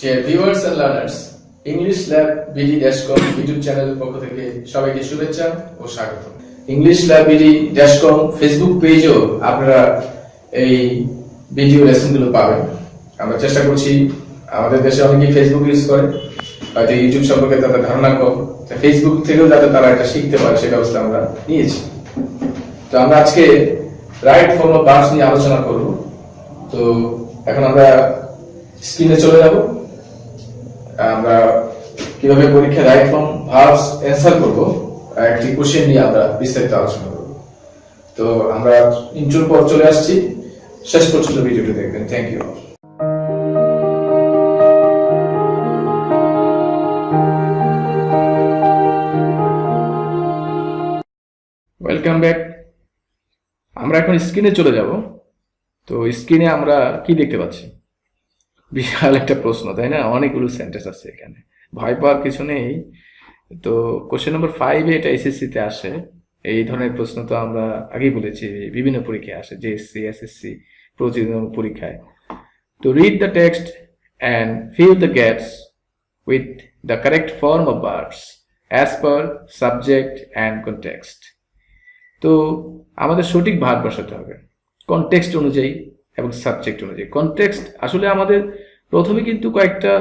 Dear viewers and learners, Englishlabbd-com YouTube চ্যানেলের পক্ষ থেকে সবাইকে শুভেচ্ছা ও স্বাগত। Englishlabbd-com ফেসবুক পেজেও আপনারা এই ভিডিও লেসনগুলো পাবেন। আমরা চেষ্টা করছি, আমাদের দেশে অনেকেই ফেসবুক ইউজ করে, হয়তো ইউটিউব সম্পর্কে তাদের ধারণা কম, ফেসবুক থেকেও যাতে তারা এটা শিখতে পারে সে ব্যবস্থা আমরা নিয়েছি। তো আমরা আজকে রাইট ফর্ম অফ ভার্বস নিয়ে আলোচনা করব। তো এখন আমরা স্ক্রিনে চলে যাব। আমরা কিভাবে পরীক্ষায় রাইট ফর্ম ভার্বস অ্যানসার করব একটি কোশ্চেন নিয়ে আমরা বিস্তারিত আলোচনা করব। তো আমরা ইন্ট্রোর পর চলে আসছি, শেষ পর্যন্ত ভিডিওটি দেখবেন। Thank you. Welcome back. আমরা এখন স্ক্রিনে চলে যাব। তো স্ক্রিনে আমরা কি দেখতে পাচ্ছি? বিশাল একটা প্রশ্ন, তাই না? অনেকগুলো সেন্টেন্স আছে এখানে, ভয় পাওয়ার কিছু নেই। তো কোশ্চেন নম্বর 5 এটা এসএসসি তে আসে। এই ধরনের প্রশ্ন তো আমরা আগেই বলেছি বিভিন্ন পরীক্ষায় আসে, জেএসসি, এসএসসি প্রতিদিন পরীক্ষায়। তো read the text and fill the gaps with the correct form of verbs as per subject and context. তো আমাদের সঠিক ভার্ব বসাতে হবে কনটেক্সট অনুযায়ী এবং সাবজেক্ট অনুযায়ী। কনটেক্সট আসলে আমাদের প্রথমে কিন্তু কয়েকটা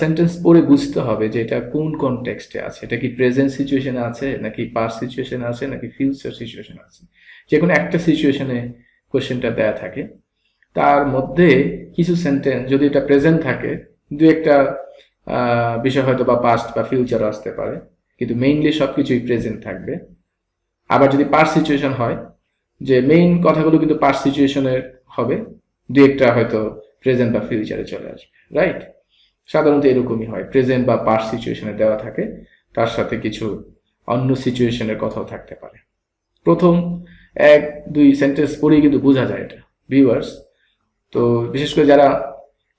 সেন্টেন্স পড়ে বুঝতে হবে যে এটা কোন কনটেক্সটে আছে, এটা কি প্রেজেন্ট সিচুয়েশনে আছে নাকি পাস্ট সিচুয়েশনে আছে নাকি ফিউচার সিচুয়েশনে আছে। যে কোনো একটা সিচুয়েশনে কোশ্চেনটা দেয়া থাকে, তার মধ্যে কিছু সেন্টেন্স যদি এটা প্রেজেন্ট থাকে, দু একটা বিষয় হয়তো বা পাস্ট বা ফিউচার আসতে পারে, কিন্তু মেইনলি সবকিছুই প্রেজেন্ট থাকবে। আবার যদি পাস্ট সিচুয়েশন হয়, যে মেইন কথাগুলো কিন্তু পাস্ট সিচুয়েশনের হবে, দু একটা হয়তো প্রেজেন্ট বা ফিউচারে চলে আসবে, রাইট? সাধারণত এরকমই হয়, প্রেজেন্ট বা পাস্ট সিচুয়েশনে দেওয়া থাকে, তার সাথে কিছু অন্য সিচুয়েশনের কথাও থাকতে পারে। প্রথম 1-2 সেন্টেন্স পড়েই কিন্তু বোঝা যায় এটা ভিউয়ার্স। তো বিশেষ করে যারা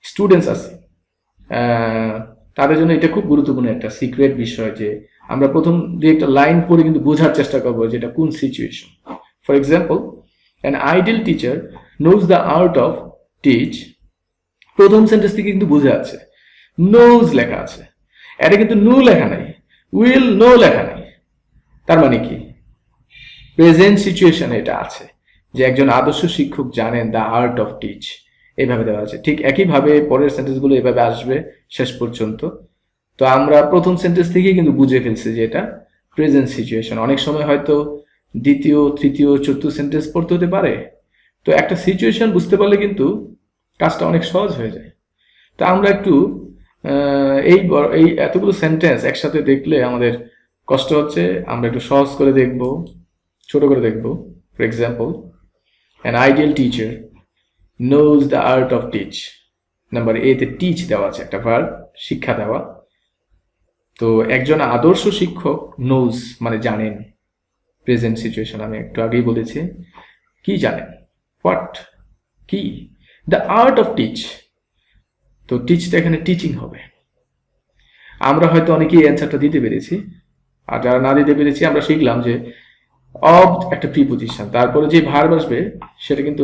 স্টুডেন্টস আছে তাদের জন্য এটা খুব গুরুত্বপূর্ণ একটা সিক্রেট বিষয়, যে আমরা প্রথম দু একটা লাইন পড়ে কিন্তু বোঝার চেষ্টা করবো যে এটা কোন situation. For example, an ideal teacher knows the art of teach. প্রথম সেন্টেন্স থেকে কিন্তু বোঝা আছে, নোজ লেখা আছে, এটা কিন্তু নো লেখা নাই, উইল নো লেখা নাই। তার মানে কি প্রেজেন্ট সিচুয়েশন এটা আছে, যে একজন আদর্শ শিক্ষক জানেন দ্য আর্ট অফ টিচ, এইভাবে দেওয়া আছে। ঠিক একইভাবে পরের সেন্টেন্সগুলো এভাবে আসবে শেষ পর্যন্ত। তো আমরা প্রথম সেন্টেন্স থেকেই কিন্তু বুঝে ফেলছি যে এটা প্রেজেন্ট সিচুয়েশন। অনেক সময় হয়তো দ্বিতীয়, তৃতীয়, চতুর্থ সেন্টেন্স পড়তে হতে পারে। তো একটা সিচুয়েশন বুঝতে পারলে কিন্তু কাজটা অনেক সহজ হয়ে যায়। তো আমরা একটু এই এতগুলো সেন্টেন্স একসাথে দেখলে আমাদের কষ্ট হচ্ছে, আমরা একটু সহজ করে দেখব, ছোট করে দেখব। For example, an ideal teacher knows the art of teach. Number A তে টিচ দেওয়া আছে, একটা ভার্ব, শিক্ষা দেওয়া। তো একজন আদর্শ শিক্ষক নোজ মানে জানেন, প্রেজেন্ট সিচুয়েশন আমি একটু আগেই বলেছি। কি জানেন? হোয়াট, কি? The art of teach. তো টিচটা এখানে টিচিং হবে। আমরা হয়তো অনেকেই অ্যান্সারটা দিতে পেরেছি, আর যারা না দিতে পেরেছি আমরা শিখলাম যে অব একটা প্রিপোজিশন, তারপরে যে ভার্ব আসবে সেটা কিন্তু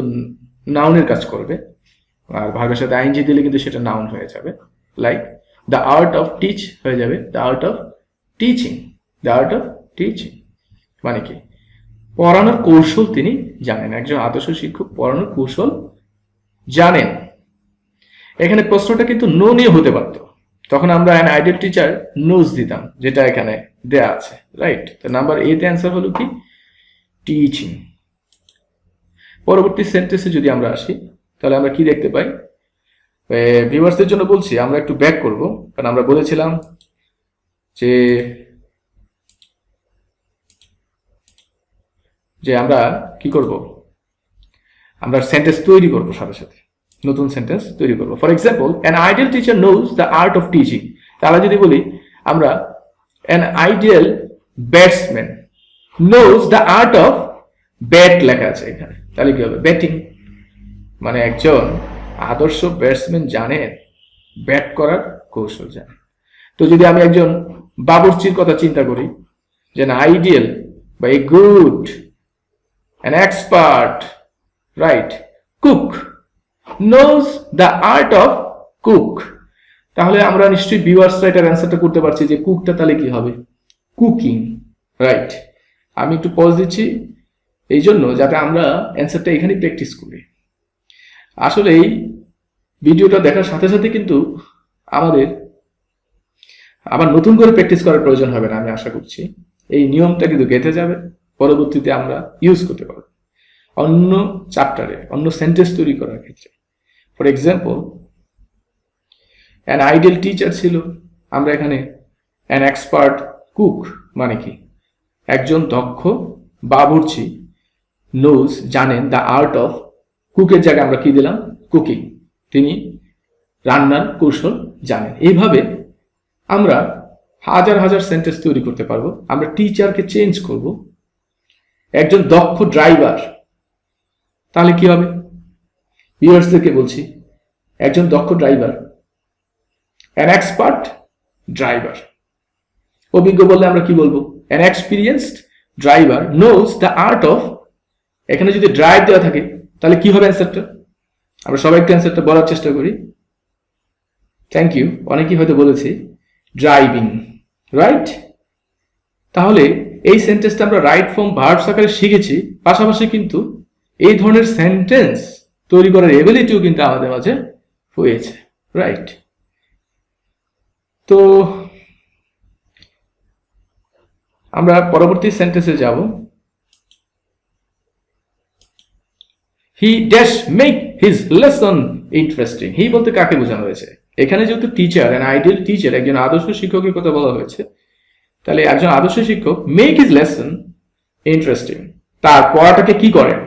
নাউনের কাজ করবে, আর ভার্বের সাথে আইএনজি দিলে কিন্তু সেটা নাউন হয়ে যাবে। Like the art of teach হয়ে যাবে the art of teaching. The art of teaching মানে কি? পড়ানোর কৌশল তিনি জানেন। একজন আদর্শ শিক্ষক পড়ানোর কৌশল জানেন। এখানে প্রশ্নটা কিন্তু নো নিয়ে হতে পারতো, তখন আমরা অ্যান আইডিয়াল টিচার নোজ দিতাম, যেটা এখানে দেয়া আছে, রাইট? তো নাম্বার এ তে অ্যান্সার হলো কি? টিচিং। পরবর্তী সেন্টেন্সে যদি আমরা আসি, তাহলে আমরা কি দেখতে পাই? ভিউয়ার্সদের জন্য বলছি, আমরা একটু ব্যাক করব, কারণ আমরা বলেছিলাম যে আমরা কি করব, আমরা সেন্টেন্স তৈরি করব, সাথে সাথে নতুন সেন্টেন্স তৈরি করব। For example, an ideal teacher knows the art of teaching. তাহলে যদি বলি আমরা an ideal batsman knows the art of bat, লেখা আছে এখানে, তাহলে কি হবে? ব্যাটিং। মানে একজন আদর্শ ব্যাটসম্যান জানেন ব্যাট করার কৌশল জানেন। তো যদি আমি একজন বাবুর্চির কথা চিন্তা করি, যে না আইডিয়াল বা a good, an expert, right, cook knows the art of cook. তাহলে আমরা নিশ্চয়ই ভিউয়ার্সরা এটার অ্যান্সারটা করতে পারছি যে কুকটা তাহলে কি হবে, কুকিং, রাইট। আমি একটু পজ দিচ্ছি এই জন্য যাতে আমরা অ্যান্সারটা এখানেই প্র্যাকটিস করি। আসলে এই ভিডিওটা দেখার সাথে সাথে কিন্তু আমাদের আবার নতুন করে প্র্যাকটিস করার প্রয়োজন হবে না, আমি আশা করছি। এই নিয়মটা কিন্তু গেঁথে যাবে, পরবর্তীতে আমরা ইউজ করতে পারবো অন্য চ্যাপ্টারে, অন্য সেন্টেন্স তৈরি করার ক্ষেত্রে। For example, an ideal teacher ছিল, আমরা এখানে অ্যান এক্সপার্ট কুক মানে কি, একজন দক্ষ বাবুর্চি, নোজ জানেন, দ্য আর্ট অফ, কুকের জায়গায় আমরা কি দিলাম, কুকিং, তিনি রান্নার কৌশল জানেন। এইভাবে আমরা হাজার হাজার সেন্টেন্স তৈরি করতে পারবো। আমরা টিচারকে চেঞ্জ করব, একজন দক্ষ ড্রাইভার, তাহলে কি হবে, ভিউয়ার্সদেরকে বলছি, একজন দক্ষ ড্রাইভার, অ্যান এক্সপার্ট ড্রাইভার। অভিজ্ঞ বললে আমরা কি বলবো, an experienced driver knows the art of, এখানে যদি ড্রাইভ দেওয়া থাকে তাহলে কি হবে অ্যান্সারটা, আমরা সবাই একটু অ্যান্সারটা বলার চেষ্টা করি। থ্যাংক ইউ, অনেকেই হয়তো বলেছি ড্রাইভিং, রাইট। তাহলে এই সেন্টেন্সটা আমরা রাইট ফর্ম ভার্বস আকারে শিখেছি, পাশাপাশি কিন্তু এই ধরনের সেন্টেন্স তৈরি করার এবিলিটিও কিন্তু আমাদের মাঝে হয়েছে, রাইট। তো আমরা পরবর্তী সেন্টেন্সে যাব। He dash make his lesson interesting. He বলতে কাকে বোঝানো হয়েছে, এখানে যেহেতু টিচার, অ্যান আইডিয়াল টিচার, একজন আদর্শ শিক্ষকের কথা বলা হয়েছে, তাহলে একজন আদর্শ শিক্ষক মেক হিজ লেসন ইন্টারেস্টিং, তার পড়াটাকে কি করেন,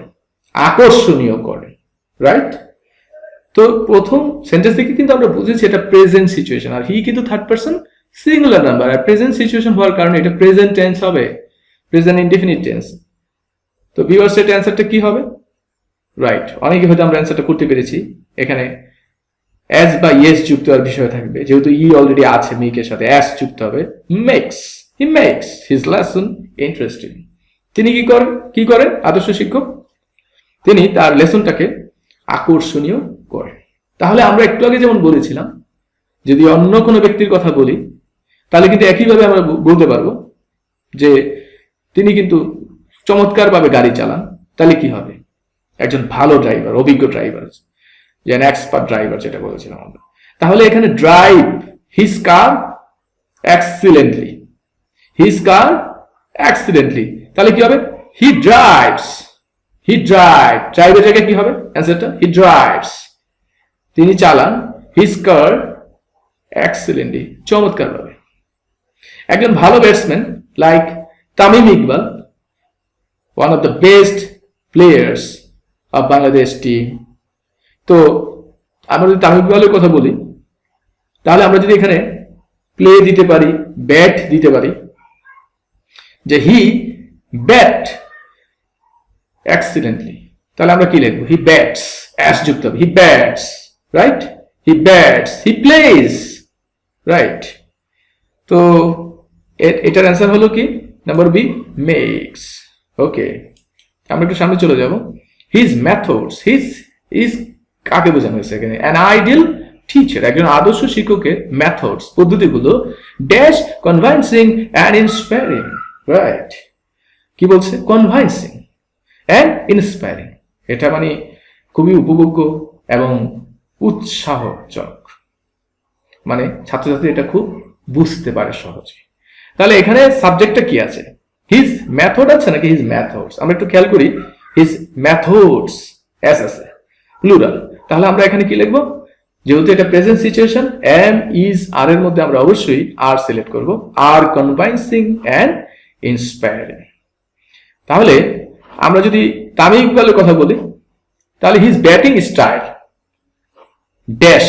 আকর্ষণীয় করেন, রাইট। তো প্রথম সেন্টেন্স থেকে কিন্তু আমরা বুঝেছি এটা প্রেজেন্ট সিচুয়েশন, আর হি কিন্তু থার্ড পারসন সিঙ্গুলার নাম্বার, আর প্রেজেন্ট সিচুয়েশন হওয়ার কারণে এটা প্রেজেন্ট টেন্স হবে, প্রেজেন্ট ইনডেফিনিট টেন্স। তো ভিউয়ার্স এর অ্যান্সারটা কি হবে, রাইট। অনেকে হয়তো আমরা অ্যান্সারটা করতে পেরেছি, এখানে অ্যাজ বা ইয়েস যুক্ত আর বিষয় থাকবে, যেহেতু ই অলরেডি আছে মেকের সাথে, অ্যাস যুক্ত হবে, makes, he makes his lesson interesting. তিনি কি করেন আদর্শ শিক্ষক, তিনি তার লেসনটাকে আকর্ষণীয় করেন। তাহলে আমরা একটু আগে যেমন বলেছিলাম, যদি অন্য কোনো ব্যক্তির কথা বলি তাহলে কিন্তু একইভাবে আমরা বলতে পারবো যে তিনি কিন্তু চমৎকারভাবে গাড়ি চালান, তাহলে কি হবে, একজন ভালো ড্রাইভার, অভিজ্ঞ ড্রাইভার, যে এক্সপার্ট ড্রাইভার যেটা বলেছিলাম আমরা। তাহলে এখানে drive his car excellently, his car excellently, তাহলে কি হবে, হি ড্রাইভস, হি ড্রাইভ, ড্রাইভের জায়গায় কি হবে অ্যান্সারটা, হি ড্রাইভস, তিনি চালান, হিজ কার এক্সিলেন্টলি, চমৎকার ভাবে। একজন ভালো batsman like Tamim Iqbal, one of the best players of Bangladesh team. তো আমরা যদি তামিম ইকবালের কথা বলি তাহলে আমরা যদি এখানে প্লে দিতে পারি, ব্যাট দিতে পারি, যে হি ব্যাট এক্সিলেন্টলি, তাহলে আমরা কি লিখবো, হি ব্যাটস, অ্যাস যুক্ত হবে, he bats, right, he bats, he plays, right. তো এটার অ্যান্সার হলো কি, নাম্বার বি, মেক্স। ওকে, আমরা একটু সামনে চলে যাব। হিজ মেথডস, হিজ কাকে বোঝানো হয়েছে এখানে, অ্যান আইডিয়াল টিচার, একজন আদর্শ শিক্ষকের মেথডস, পদ্ধতিগুলো dash convincing and inspiring, right. কি বলছে, কনভিন্সিং অ্যান্ড ইন্সপায়ারিং, এটা মানে খুবই উপভোগ্য এবং উৎসাহজনক, মানে ছাত্রছাত্রী এটা খুব বুঝতে পারে সহজে। তাহলে এখানে সাবজেক্টটা কি আছে, হিজ মেথড আছে নাকি হিজ মেথডস, আমরা একটু খেয়াল করি, হিজ মেথডস এস আছে প্লুরাল, তাহলে আমরা এখানে কি লিখবো, যেহেতু এটা প্রেজেন্ট সিচুয়েশন, এম ইজ আর এর মধ্যে আমরা অবশ্যই আর সিলেক্ট করব, আর কনভিন্সিং অ্যান্ড ইন্সপায়ারিং। তাহলে আমরা যদি তামিম ইকবালের কথা বলি তাহলে his batting style dash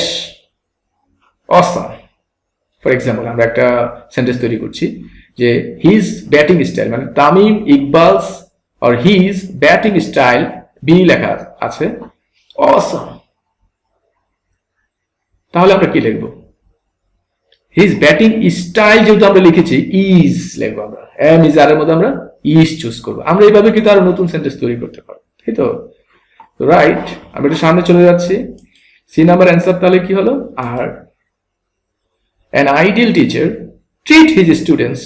awesome. For example আমরা একটা সেন্টেন্স তৈরি করছি যে হিজ ব্যাটিং স্টাইল, মানে Tamim Iqbal's or his batting style, B লেখা আছে, অসাম। তাহলে আমরা কি লিখবো, হিজ ব্যাটিং স্টাইল, যেহেতু আমরা লিখেছি ইজ লিখবো, আমরা এম ইজ আর এর মধ্যে আমরা ইজ চুজ করবো। আমরা এইভাবে কিন্তু আরো নতুন সেন্টেন্স তৈরি করতে পারবো, তাই তো, রাইট। আমরা একটু সামনে চলে যাচ্ছি, সি নাম্বার অ্যান্সার তাহলে কি হলো, আর an ideal teacher treat his students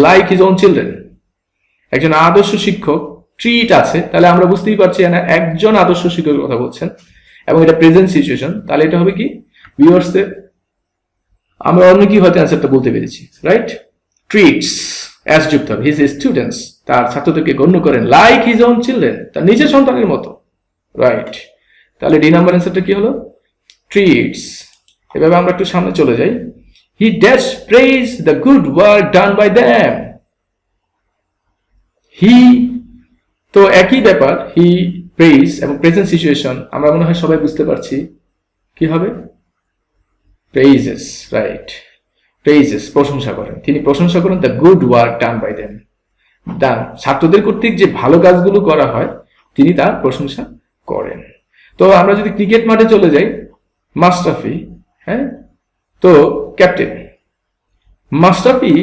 like his own children. একজন আদর্শ শিক্ষক ট্রিট আছে, তাহলে আমরা বুঝতেই পারছি না একজন আদর্শ শিক্ষকের কথা বলছেন এবং এটা প্রেজেন্ট সিচুয়েশন, তাহলে এটা হবে কি ভিউয়ার্সদের আমরা অন্য কি হয়তো অ্যান্সারটা বলতে পেরেছি, রাইট? ট্রিটস অ্যাজ যুক্ত হবে হিজ স্টুডেন্টস, তার ছাত্রদেরকে গণ্য করেন লাইক হিজ ওন চিলড্রেন, তার নিজের সন্তানের মতো, রাইট? তাহলে ডি নাম্বার অ্যান্সারটা কি হলো? ট্রিটস। এভাবে আমরা একটু সামনে চলে যাই। He dash praise the good work done by them. He তো একই ব্যাপার, হি প্রেজ এবং প্রেজেন্ট সিচুয়েশন আমরা মনে হয় সবাই বুঝতে পারছি কি হবে? Praises, right? প্রেজেস প্রশংসা করেন, তিনি প্রশংসা করেন the good work done by them, ছাত্রদের কর্তৃক যে ভালো কাজগুলো করা হয় তিনি তার প্রশংসা করেন। তো আমরা যদি ক্রিকেট মাঠে চলে যাই, মাস্টাফি, হ্যাঁ, তো ক্যাপ্টেন মাস্টাফি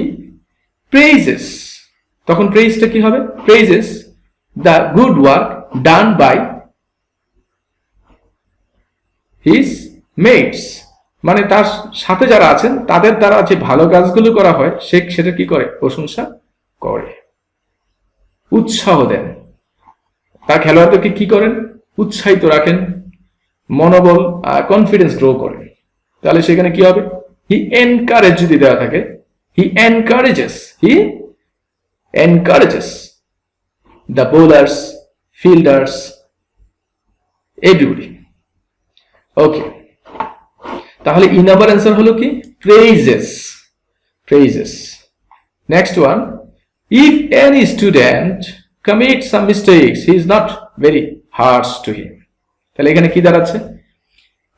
প্রেজেস, তখন প্রেজটা কি হবে? Praises the good work done by his mates, মানে তার সাথে যারা আছেন তাদের দ্বারা যে ভালো কাজগুলো করা হয় সেটা কি করে? প্রশংসা করে, উৎসাহ দেন। তার খেলোয়াড়দেরকে কি করেন? উৎসাহিত রাখেন, মনোবল কনফিডেন্স গ্রো করেন। তাহলে সেখানে কি হবে? হি এনকারেজ যদি দেওয়া থাকে, he encourages the bowlers, fielders, everybody. Okay, তাহলে ই নাম্বার অ্যান্সার হলো কি? Praises. Next one, if any student commit some mistakes he is not very harsh to him। তাহলে এখানে কি দাঁড়াচ্ছে?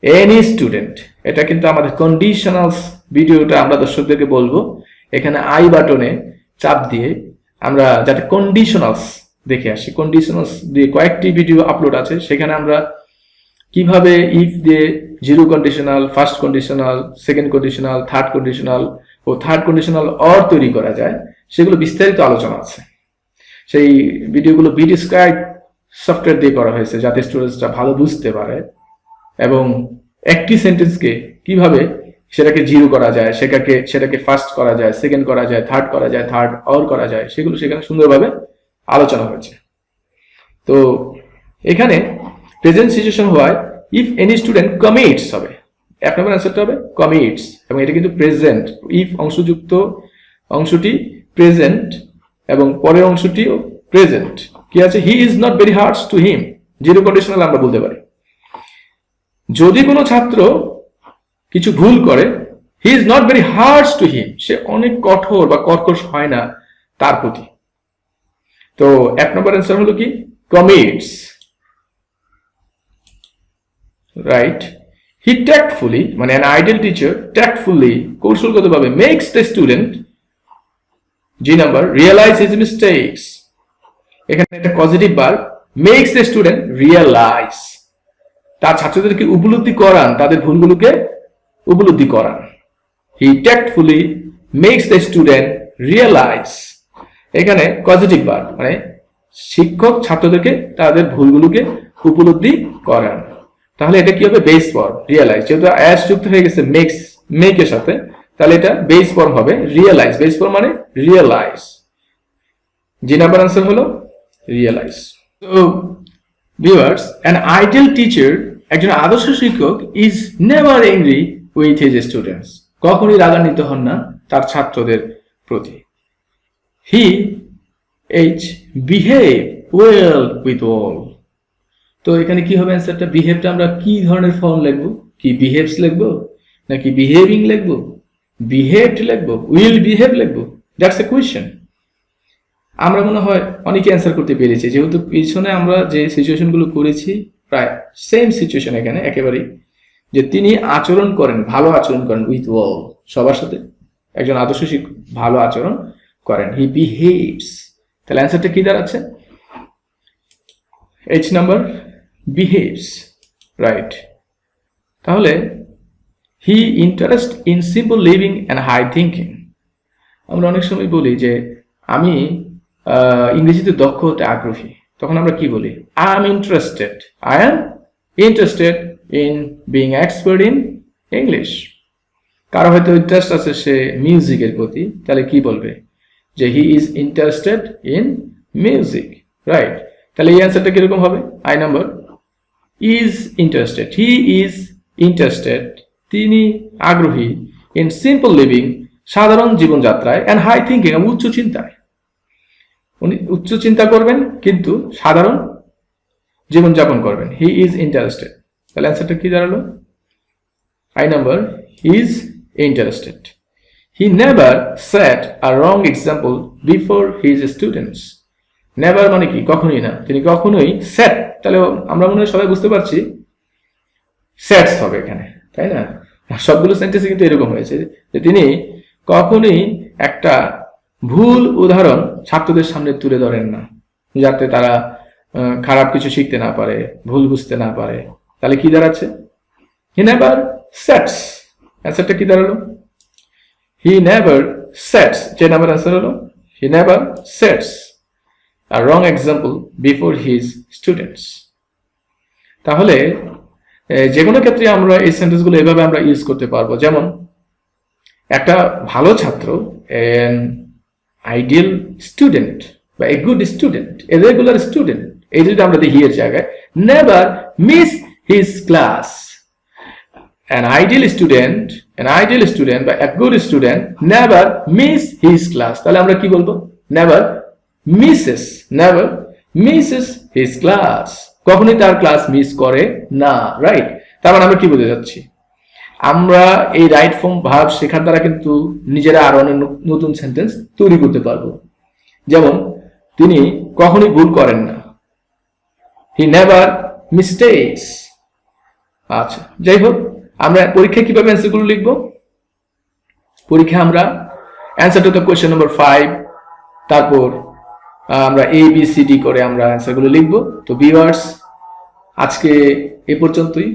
এনি স্টুডেন্ট, এটা কিন্তু আমাদের কন্ডিশনালস ভিডিওটা আমরা দর্শকদেরকে বলবো এখানে আই বাটনে চাপ দিয়ে আমরা যাতে কন্ডিশনালস দেখে আসি। কন্ডিশনালস দিয়ে কয়েকটি ভিডিও আপলোড আছে, সেখানে আমরা কিভাবে ইফ দিয়ে zero conditional, first conditional, second conditional, third conditional ও থার্ড কন্ডিশনাল অর তৈরি করা যায় সেগুলো বিস্তারিত আলোচনা আছে। সেই ভিডিওগুলো বিডিসক্রাইব সফটওয়্যার দিয়ে করা হয়েছে যাতে স্টুডেন্টসরা ভালো বুঝতে পারে এবং একটি সেন্টেন্সকে কিভাবে সেটাকে জিরো করা যায়, সেটাকে ফার্স্ট করা যায়, সেকেন্ড করা যায়, থার্ড করা যায়, থার্ড অর করা যায়, সেগুলো সেখানে সুন্দরভাবে আলোচনা হয়েছে। তো এখানে প্রেজেন্ট সিচুয়েশন হওয়ায় ইফ এনি স্টুডেন্ট কমিটস হবে, এক নম্বর অ্যান্সারটা হবে কমিটস, এবং এটা কিন্তু প্রেজেন্ট, ইফ অংশযুক্ত অংশটি প্রেজেন্ট এবং পরের অংশটিও প্রেজেন্ট। কি আছে? He is not very harsh to him, zero conditional আমরা বলতে পারি। যদি কোনো ছাত্র কিছু ভুল করে, he is not very harsh to him, সে অনেক কঠোর বা কর্কশ হয় না তার প্রতি। তো এক নম্বর অ্যান্সার হলো কি? Commits, right? হি ট্যাক্টফুলি, মানে an ideal teacher tactfully, কৌশলগতভাবে makes the student, G number, realize his mistakes। এখানে একটা positive verb, makes the student realize, তার ছাত্রদেরকে উপলব্ধি করান, তাদের ভুলগুলোকে উপলব্ধি করান। he tactfully makes the student realize, এখানে পজিটিভ ভার্ব, মানে শিক্ষক ছাত্রদেরকে তাদের ভুলগুলোকে উপলব্ধি করান। তাহলে এটা কি হবে? Base form, realise. যেহেতু অ্যাস যুক্ত হয়ে গেছে মেক এর সাথে, তাহলে এটা বেস ফর্ম হবে রিয়েলাইজ। বেস ফর্ম মানে রিয়েলাইজ। জি নাম্বার আনসার হলো রিয়েলাইজ। তো ভিউয়ার্স, an ideal teacher, একজন আদর্শ শিক্ষক, is never angry with his students, কখনোই রাগান্বিত হন না তার ছাত্রদের প্রতি। he behave well with all। তো এখানে কি হবে অ্যান্সারটা? বিহেভটা আমরা কি ধরনের ফর্ম লিখবো? কি বিহেভস লিখবো নাকি বিহেভিং লিখবো, বিহেভড লিখবো, উইল বিহেভ লিখবো? That's a question. আমরা মনে হয় অনেকে অ্যান্সার করতে পেরেছি, যেহেতু পিছনে আমরা যে সিচুয়েশনগুলো করেছি প্রায় সেম সিচুয়েশন এখানে একেবারেই, যে তিনি আচরণ করেন, ভালো আচরণ করেন উইথ অল, সবার সাথে একজন আদর্শ শিক্ষক ভালো আচরণ করেন। হি বিহেভস, তাহলে অ্যান্সারটা কি দাঁড়াচ্ছে? H number, behaves, right? তাহলে he interest in simple living and high thinking. আমরা অনেক সময় বলি যে আমি ইংরেজিতে দক্ষ হতে আগ্রহী, তখন আমরা কি বলি? I am interested in being expert in English. কারো হয়তো ইন্টারেস্ট আছে সে মিউজিকের প্রতি, তাহলে কি বলবে যে he is interested in music, right? তাহলে এই অ্যান্সারটা কিরকম হবে? I number is interested, he is interested, তিনি আগ্রহী, ইন সিম্পল লিভিং, সাধারণ জীবনযাত্রায়, অ্যান্ড হাই থিঙ্কিং, উচ্চ চিন্তায়। উনি উচ্চ চিন্তা করবেন কিন্তু সাধারণ জীবনযাপন করবেন। হি ইজ ইন্টারেস্টেড, তাহলে অ্যান্সারটা কি দাঁড়ালো? I number is interested. He never set a wrong example before his students. Never মানে কি? কখনোই না। তিনি কখনোই সেট, তাহলে আমরা মনে হয় সবাই বুঝতে পারছি সেটস হবে এখানে, তাই না? সবগুলো সেন্টেন্সে কিন্তু এরকম হয়েছে যে তিনি কখনোই একটা ভুল উদাহরণ ছাত্রদের সামনে তুলে ধরেন না, যাতে তারা খারাপ কিছু শিখতে না পারে, ভুল বুঝতে না পারে। তাহলে কি দাঁড়াচ্ছে? He never sets. অ্যান্সারটা কি দাঁড়ালো? হি নেভার সেটস, যে নাম্বার অ্যান্সার হলো he never sets a wrong example before his students. তাহলে যে কোনো ক্ষেত্রে আমরা এই সেন্টেন্সগুলো এভাবে আমরা ইউজ করতে পারবো। যেমন একটা ভালো ছাত্র, an ideal student বা a good student, a regular student, এই যদি আমরা দেখি এর জায়গায় never miss his class, an ideal student বা a good student never miss his class, তাহলে আমরা কি বলবো? never misses his class, কখনোই তার ক্লাস মিস করে না, রাইট? তার মানে আমরা কি বলতে যাচ্ছি? আমরা এই রাইট ফর্ম ভার্ব শেখার দ্বারা কিন্তু নিজেরা আরো অনেক নতুন সেন্টেন্স তৈরি করতে পারবো। যেমন তিনি কখনোই ভুল করেন না, হি নেভার মিস্টেকস। আচ্ছা, যাই হোক, আমরা পরীক্ষায় কিভাবে অ্যান্সারগুলো লিখবো? পরীক্ষা আমরা অ্যান্সারটা তো কোয়েশ্চেন নাম্বার 5, তারপর আমরা ABCD করে আমরা অ্যান্সারগুলো লিখবো। তো ভিউয়ার্স, আজকে এ পর্যন্তই।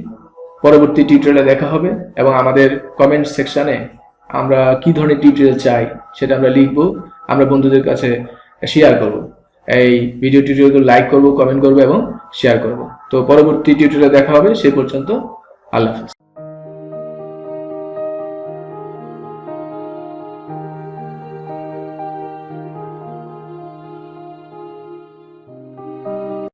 পরবর্তী টিউটোরিয়ালে দেখা হবে এবং আমাদের কমেন্ট সেকশনে আমরা কি ধরনের টিউটোরিয়াল চাই সেটা আমরা লিখবো, আমরা বন্ধুদের কাছে শেয়ার করব। এই ভিডিও টিউটোরিয়ালগুলো লাইক করব, কমেন্ট করব এবং শেয়ার করব। তো পরবর্তী টিউটোরিয়ালে দেখা হবে, সে পর্যন্ত আল্লাহ হাফেজ।